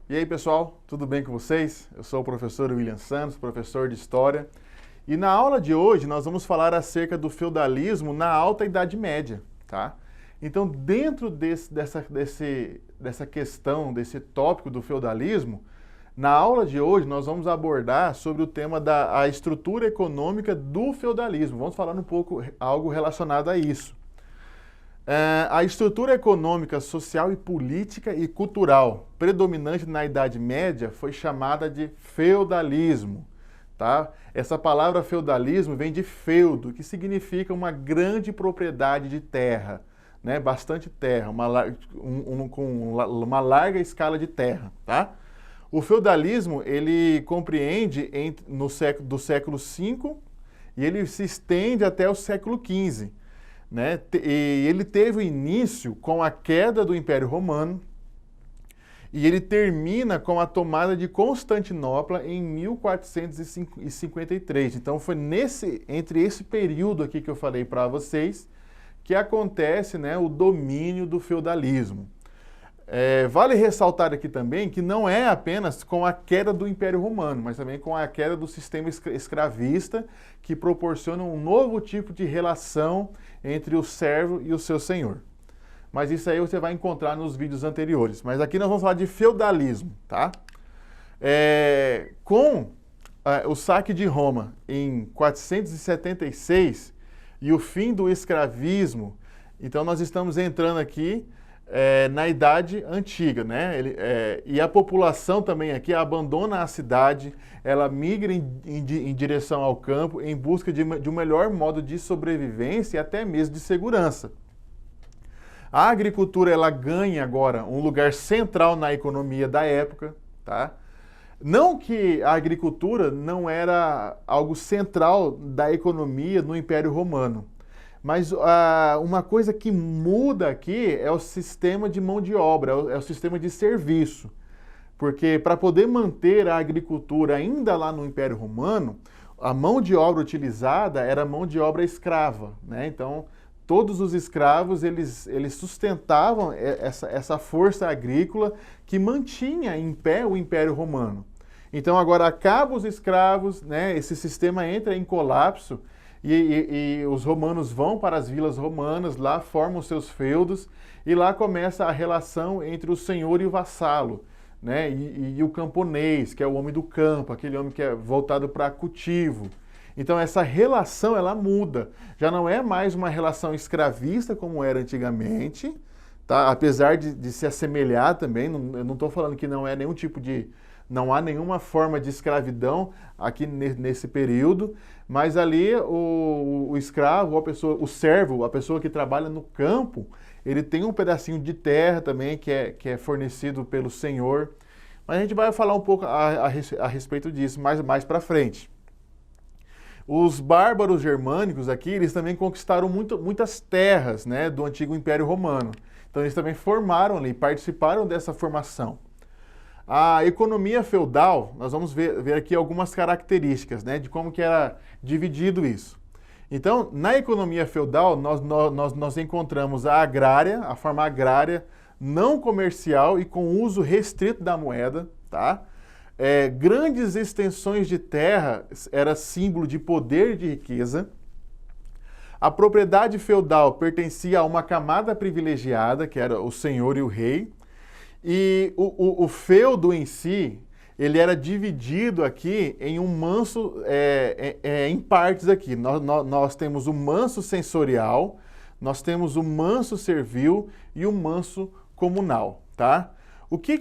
E aí pessoal, tudo bem com vocês? Eu sou o professor William Santos, professor de História. E na aula de hoje nós vamos falar acerca do feudalismo na Alta Idade Média, tá? Então dentro dessa questão, desse tópico do feudalismo, na aula de hoje nós vamos abordar sobre o tema da estrutura econômica do feudalismo. Vamos falar um pouco algo relacionado a isso. A estrutura econômica, social e política e cultural predominante na Idade Média foi chamada de feudalismo. Tá? Essa palavra feudalismo vem de feudo, que significa uma grande propriedade de terra, né? Bastante terra, com uma larga escala de terra. Tá? O feudalismo ele compreende do século V e ele se estende até o século XV. Né? E ele teve início com a queda do Império Romano e ele termina com a tomada de Constantinopla em 1453. Então foi entre esse período aqui que eu falei para vocês que acontece, né, o domínio do feudalismo. Vale ressaltar aqui também que não é apenas com a queda do Império Romano, mas também com a queda do sistema escravista, que proporciona um novo tipo de relação entre o servo e o seu senhor. Mas isso aí você vai encontrar nos vídeos anteriores. Mas aqui nós vamos falar de feudalismo, tá? Com o saque de Roma em 476 e o fim do escravismo, então nós estamos entrando aqui na Idade Antiga, né? E a população também aqui abandona a cidade, ela migra em direção ao campo em busca de um melhor modo de sobrevivência e até mesmo de segurança. A agricultura ela ganha agora um lugar central na economia da época, tá? Não que a agricultura não era algo central da economia no Império Romano, mas uma coisa que muda aqui é o sistema de mão de obra, é o sistema de serviço. Porque para poder manter a agricultura ainda lá no Império Romano, a mão de obra utilizada era mão de obra escrava, né? Então, todos os escravos, eles sustentavam essa força agrícola que mantinha em pé o Império Romano. Então, agora acabam os escravos, né? Esse sistema entra em colapso, e os romanos vão para as vilas romanas, lá formam seus feudos, e lá começa a relação entre o senhor e o vassalo, né? E o camponês, que é o homem do campo, aquele homem que é voltado para cultivo. Então essa relação ela muda, já não é mais uma relação escravista como era antigamente, tá? Apesar de se assemelhar também, eu não estou falando que não é nenhum tipo de... Não há nenhuma forma de escravidão aqui nesse período, mas ali o escravo, o servo, a pessoa que trabalha no campo, ele tem um pedacinho de terra também que é fornecido pelo senhor. Mas a gente vai falar um pouco a respeito disso mais para frente. Os bárbaros germânicos aqui, eles também conquistaram muitas terras, né, do antigo Império Romano. Então eles também formaram ali, participaram dessa formação. A economia feudal, nós vamos ver aqui algumas características, né, de como que era dividido isso. Então, na economia feudal, nós encontramos a forma agrária, não comercial e com uso restrito da moeda, tá? Grandes extensões de terra era símbolo de poder e de riqueza. A propriedade feudal pertencia a uma camada privilegiada, que era o senhor e o rei. E o feudo em si, ele era dividido aqui em em partes aqui. Nós temos o manso sensorial, nós temos o manso servil e o manso comunal, tá? O que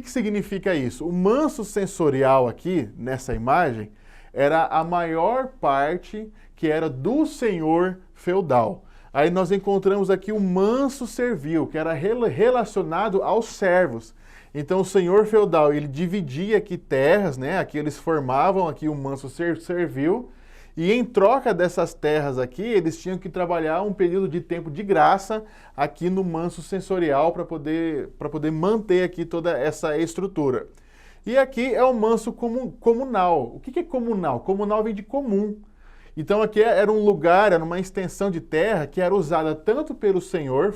significa isso? O manso sensorial aqui, nessa imagem, era a maior parte que era do senhor feudal. Aí nós encontramos aqui o manso servil, que era relacionado aos servos. Então o senhor feudal, ele dividia aqui terras, né? Aqui eles formavam aqui o manso servil, E em troca dessas terras aqui, eles tinham que trabalhar um período de tempo de graça aqui no manso sensorial para poder manter aqui toda essa estrutura. E aqui é o manso comunal. O que é comunal? Comunal vem de comum. Então aqui era um lugar, era uma extensão de terra que era usada tanto pelo senhor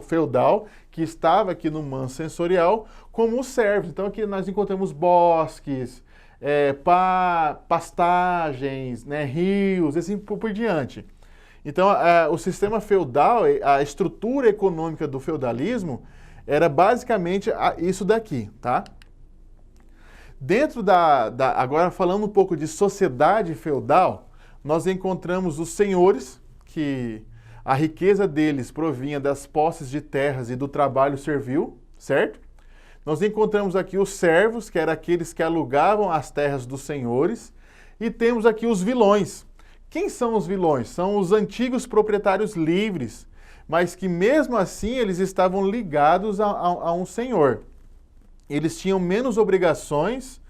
feudal, que estava aqui no manso sensorial, como os servos. Então aqui nós encontramos bosques, pastagens, né, rios, assim por diante. Então o sistema feudal, a estrutura econômica do feudalismo era basicamente isso daqui, tá? Dentro agora falando um pouco de sociedade feudal, nós encontramos os senhores, que a riqueza deles provinha das posses de terras e do trabalho servil, certo? Nós encontramos aqui os servos, que eram aqueles que alugavam as terras dos senhores, e temos aqui os vilões. Quem são os vilões? São os antigos proprietários livres, mas que mesmo assim eles estavam ligados a um senhor. Eles tinham menos obrigações,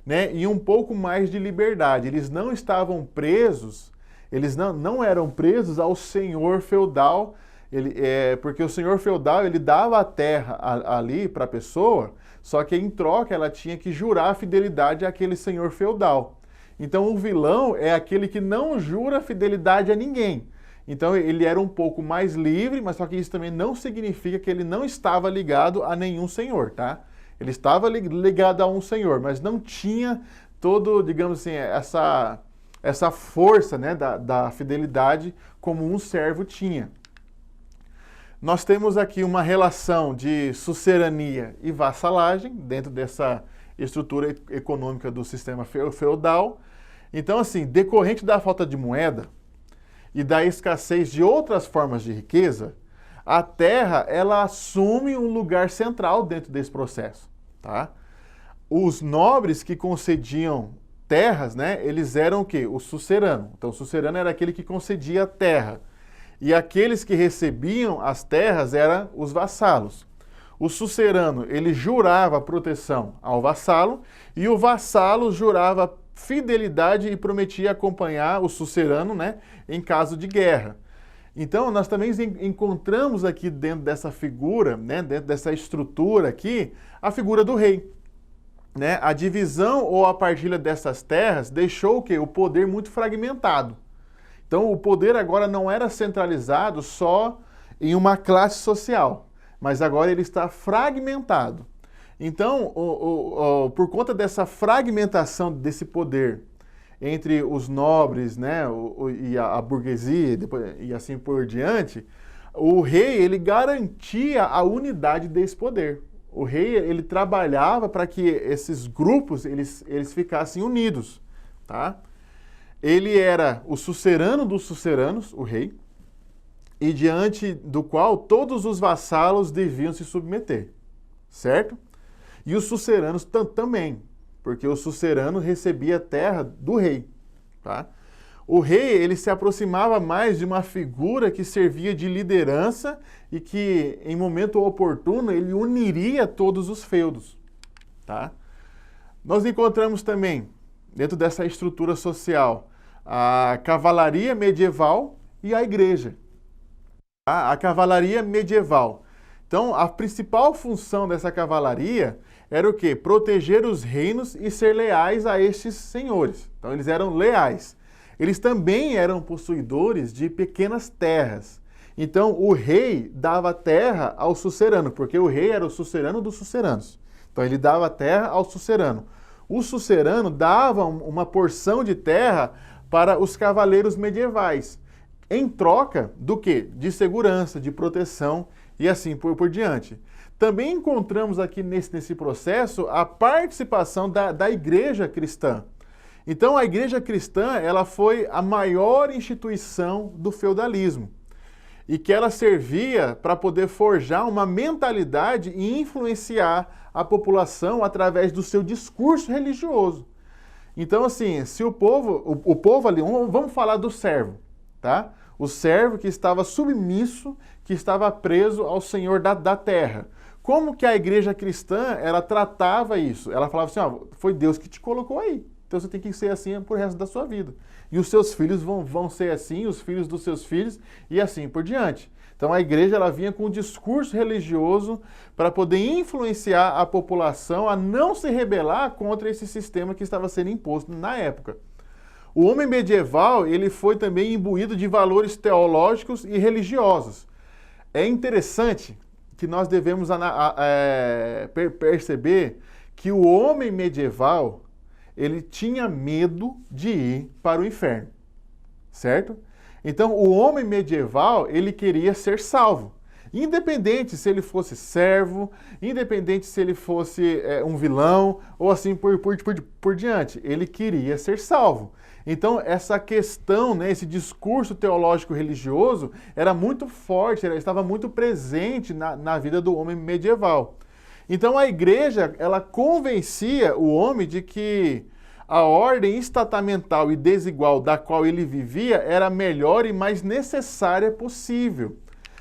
né, e um pouco mais de liberdade. Eles não estavam presos, eles não eram presos ao senhor feudal, porque o senhor feudal ele dava a terra ali para a pessoa, só que em troca ela tinha que jurar fidelidade àquele senhor feudal. Então o vilão é aquele que não jura fidelidade a ninguém. Então ele era um pouco mais livre, mas só que isso também não significa que ele não estava ligado a nenhum senhor, tá? Ele estava ligado a um senhor, mas não tinha todo, digamos assim, essa força, né, da fidelidade como um servo tinha. Nós temos aqui uma relação de sucerania e vassalagem dentro dessa estrutura econômica do sistema feudal. Então, assim, decorrente da falta de moeda e da escassez de outras formas de riqueza, a terra ela assume um lugar central dentro desse processo. Tá? Os nobres que concediam terras, né, eles eram o quê? O sucerano. Então, o sucerano era aquele que concedia a terra. E aqueles que recebiam as terras eram os vassalos. O sucerano, ele jurava proteção ao vassalo, e o vassalo jurava fidelidade e prometia acompanhar o sucerano, né, em caso de guerra. Então, nós também encontramos aqui dentro dessa figura, né, dentro dessa estrutura aqui, a figura do rei. Né? A divisão ou a partilha dessas terras deixou o quê? O poder muito fragmentado. Então, o poder agora não era centralizado só em uma classe social, mas agora ele está fragmentado. Então, por conta dessa fragmentação desse poder entre os nobres, né, e a burguesia e assim por diante, o rei ele garantia a unidade desse poder. O rei ele trabalhava para que esses grupos eles ficassem unidos, tá? Ele era o sucerano dos suceranos, o rei, e diante do qual todos os vassalos deviam se submeter, certo? E os suceranos também, porque o sucerano recebia a terra do rei, tá? O rei, ele se aproximava mais de uma figura que servia de liderança e que, em momento oportuno, ele uniria todos os feudos, tá? Nós encontramos também, dentro dessa estrutura social, a cavalaria medieval e a igreja. A cavalaria medieval. Então, a principal função dessa cavalaria era o quê? Proteger os reinos e ser leais a estes senhores. Então, eles eram leais. Eles também eram possuidores de pequenas terras. Então, o rei dava terra ao sucerano, porque o rei era o sucerano dos suceranos. Então, ele dava terra ao sucerano. O sucerano dava uma porção de terra para os cavaleiros medievais, em troca do quê? De segurança, de proteção e assim por diante. Também encontramos aqui nesse processo a participação da igreja cristã. Então, a igreja cristã ela foi a maior instituição do feudalismo e que ela servia para poder forjar uma mentalidade e influenciar a população através do seu discurso religioso. Então, assim, se o povo ali, vamos falar do servo, tá? O servo que estava submisso, que estava preso ao Senhor da terra. Como que a igreja cristã, ela tratava isso? Ela falava assim, ó, foi Deus que te colocou aí. então você tem que ser assim por resto da sua vida. E os seus filhos vão ser assim, os filhos dos seus filhos, e assim por diante. Então a igreja ela vinha com um discurso religioso para poder influenciar a população a não se rebelar contra esse sistema que estava sendo imposto na época. O homem medieval ele foi também imbuído de valores teológicos e religiosos. É interessante que nós devemos perceber que o homem medieval ele tinha medo de ir para o inferno, certo? Então, o homem medieval, ele queria ser salvo. Independente se ele fosse servo, independente se ele fosse um vilão, ou assim por diante. Ele queria ser salvo. Então, essa questão, né, esse discurso teológico religioso era muito forte, estava muito presente na vida do homem medieval. Então, a igreja, ela convencia o homem de que a ordem estamental e desigual da qual ele vivia era a melhor e mais necessária possível.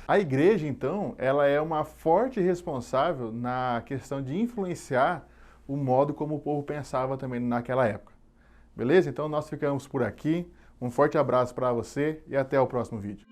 A igreja, então, ela é uma forte responsável na questão de influenciar o modo como o povo pensava também naquela época. Beleza? Então nós ficamos por aqui. Um forte abraço para você e até o próximo vídeo.